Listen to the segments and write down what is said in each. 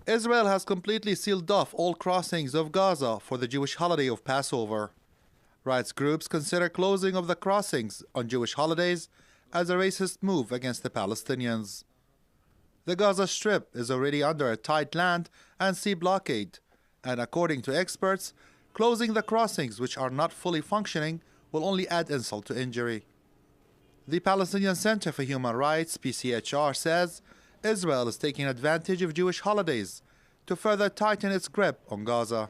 Israel has completely sealed off all crossings of Gaza for the Jewish holiday of Passover. Rights groups consider closing of the crossings on Jewish holidays as a racist move against the Palestinians. The Gaza Strip is already under a tight land and sea blockade, and according to experts, closing the crossings which are not fully functioning will only add insult to injury. The Palestinian Center for Human Rights, PCHR, says Israel is taking advantage of Jewish holidays to further tighten its grip on Gaza.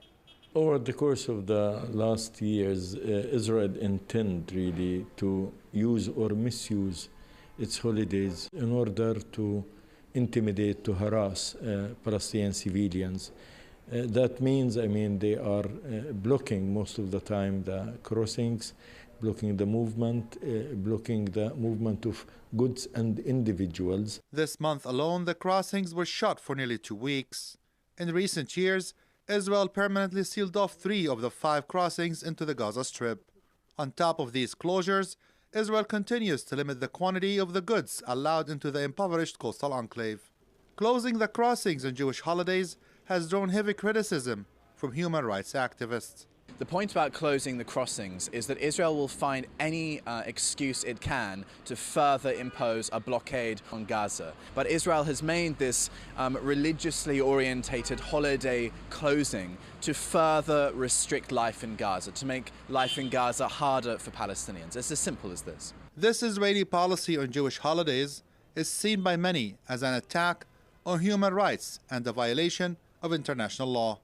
Over the course of the last years, Israel intends really to use or misuse its holidays in order to intimidate, to harass Palestinian civilians. That means, they are blocking most of the time the crossings, blocking the movement of goods and individuals. This month alone, the crossings were shut for nearly 2 weeks. In recent years, Israel permanently sealed off 3 of the 5 crossings into the Gaza Strip. On top of these closures, Israel continues to limit the quantity of the goods allowed into the impoverished coastal enclave. Closing the crossings on Jewish holidays has drawn heavy criticism from human rights activists. The point about closing the crossings is that Israel will find any excuse it can to further impose a blockade on Gaza. But Israel has made this religiously orientated holiday closing to further restrict life in Gaza, to make life in Gaza harder for Palestinians. It's as simple as this. This Israeli policy on Jewish holidays is seen by many as an attack on human rights and a violation of international law.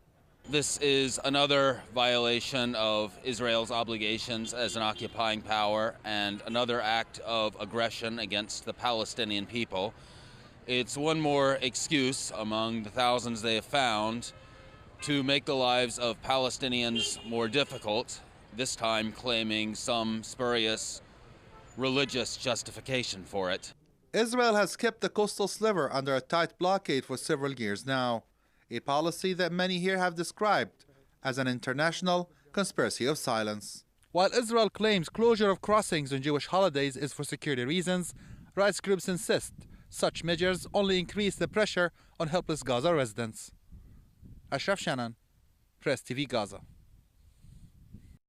This is another violation of Israel's obligations as an occupying power and another act of aggression against the Palestinian people. It's one more excuse among the thousands they have found to make the lives of Palestinians more difficult, this time claiming some spurious religious justification for it. Israel has kept the coastal sliver under a tight blockade for several years now, a policy that many here have described as an international conspiracy of silence. While Israel claims closure of crossings on Jewish holidays is for security reasons, rights groups insist such measures only increase the pressure on helpless Gaza residents. Ashraf Shannon, Press TV Gaza.